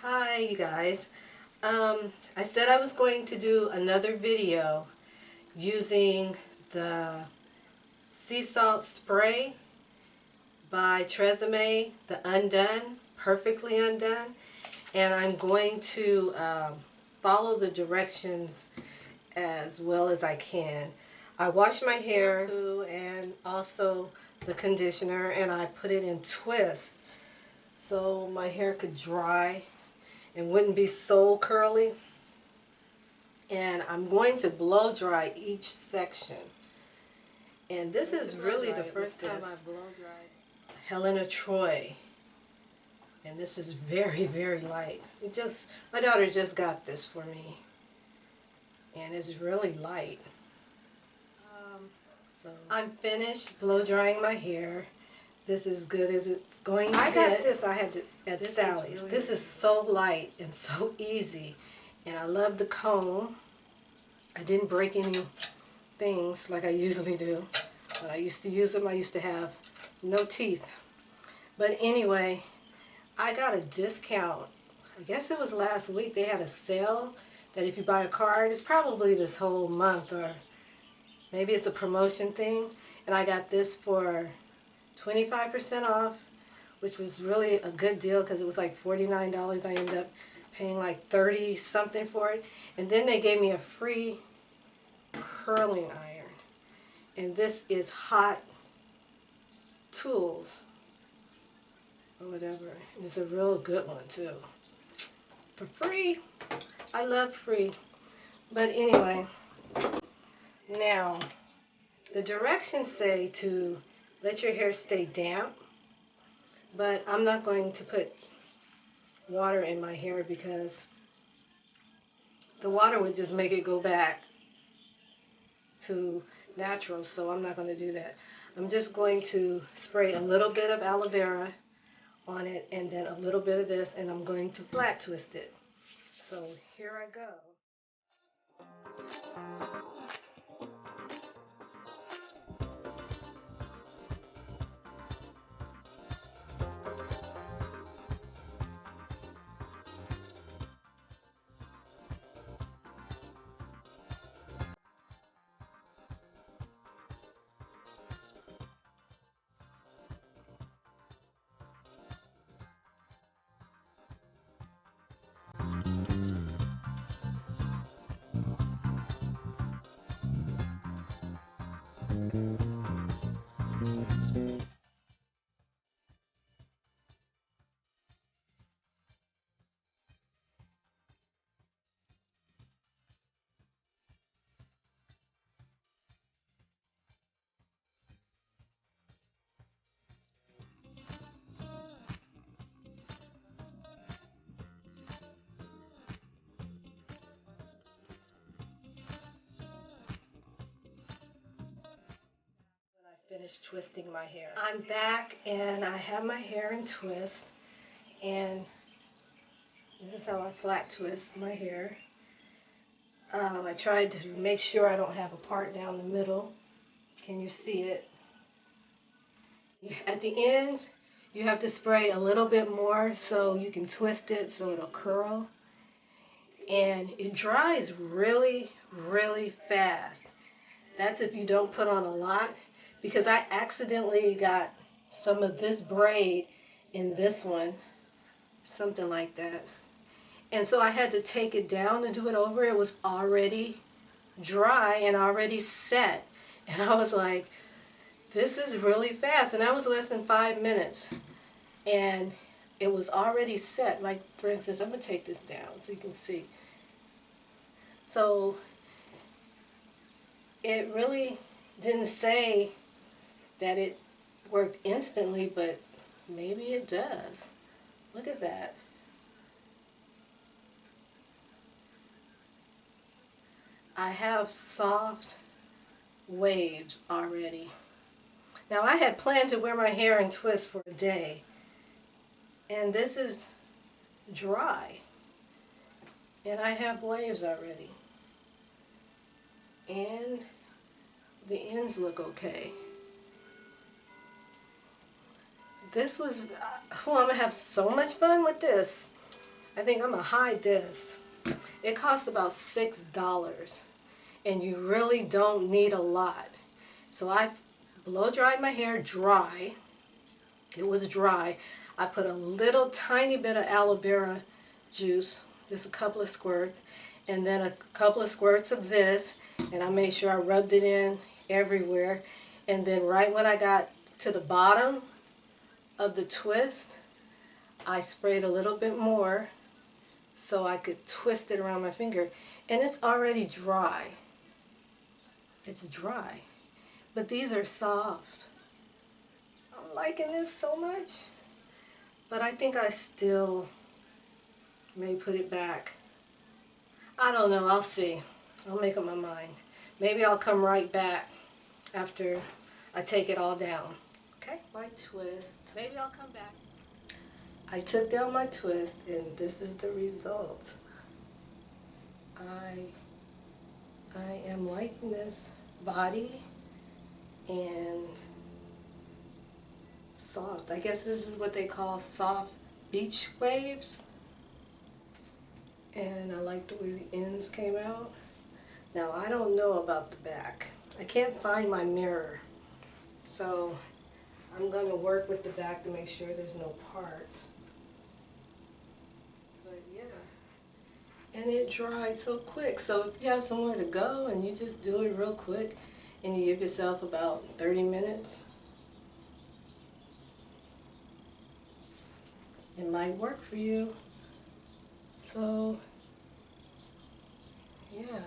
Hi you guys. I said I was going to do another video using the sea salt spray by Tresemme, the unDONE, Perfectly Undone, and I'm going to follow the directions as well as I can. I wash my hair and also the conditioner, and I put it in twists so my hair could dry and wouldn't be so curly. And I'm going to blow dry each section. And this is really the first time I blow dried Helena Troy. And this is very, very light. My daughter just got this for me. And it's really light. So I'm finished blow drying my hair. This is good as it's going to get. I got this. I had it at Sally's. This is so light and so easy. And I love the comb. I didn't break any things like I usually do. When I used to use them, I used to have no teeth. But anyway, I got a discount. I guess it was last week. They had a sale that if you buy a card, it's probably this whole month, or maybe it's a promotion thing. And I got this for 25% off, which was really a good deal because it was like $49. I ended up paying like 30 something for it. And then they gave me a free curling iron. And this is Hot Tools or whatever. It's a real good one too. For free. I love free. But anyway, now the directions say to let your hair stay damp, but I'm not going to put water in my hair because the water would just make it go back to natural, so I'm not going to do that. I'm just going to spray a little bit of aloe vera on it and then a little bit of this, and I'm going to flat twist it. So here I go. Finished twisting my hair. I'm back and I have my hair in twist, and this is how I flat twist my hair. I tried to make sure I don't have a part down the middle. Can you see it? At the end, you have to spray a little bit more so you can twist it so it'll curl. And it dries really, really fast. That's if you don't put on a lot, because I accidentally got some of this braid in this one, something like that. And so I had to take it down and do it over. It was already dry and already set. And I was like, this is really fast. And that was less than 5 minutes. And it was already set. Like, for instance, I'm going to take this down so you can see. So it really didn't say that it worked instantly, but maybe it does. Look at that. I have soft waves already. Now I had planned to wear my hair in twists for a day, and this is dry, and I have waves already, and the ends look okay. I'm going to have so much fun with this. I think I'm going to hide this. It cost about $6, and you really don't need a lot. So I blow dried my hair dry. It was dry. I put a little tiny bit of aloe vera juice, just a couple of squirts, and then a couple of squirts of this, and I made sure I rubbed it in everywhere. And then right when I got to the bottom of the twist, I sprayed a little bit more so I could twist it around my finger. And it's already dry. It's dry. But these are soft. I'm liking this so much. But I think I still may put it back. I don't know. I'll see. I'll make up my mind. Maybe I'll come right back after I take it all down. Okay? My twist. Maybe I'll come back. I took down my twist, and this is the result. I am liking this body and soft. I guess this is what they call soft beach waves. And I like the way the ends came out. Now I don't know about the back. I can't find my mirror. So I'm going to work with the back to make sure there's no parts. But yeah. And it dried so quick. So if you have somewhere to go and you just do it real quick and you give yourself about 30 minutes, it might work for you. So, yeah.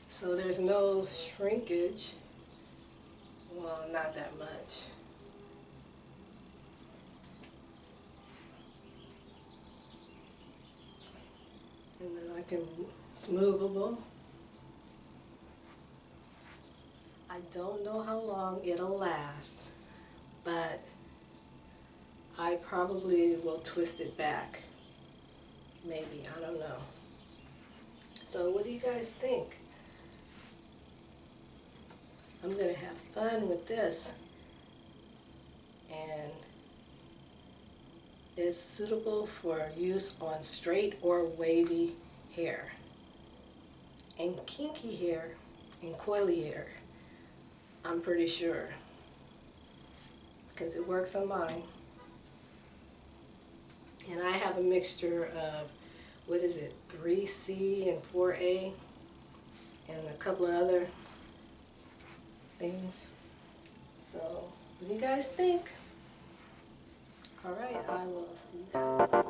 So there's no shrinkage. Well, not that much. And then I can, it's movable. I don't know how long it'll last, but I probably will twist it back. Maybe, I don't know. So what do you guys think? I'm going to have fun with this. And it's suitable for use on straight or wavy hair. And kinky hair and coily hair, I'm pretty sure. Because it works on mine. And I have a mixture of, 3C and 4A, and a couple of other things. So, what do you guys think? Alright, I will see you guys.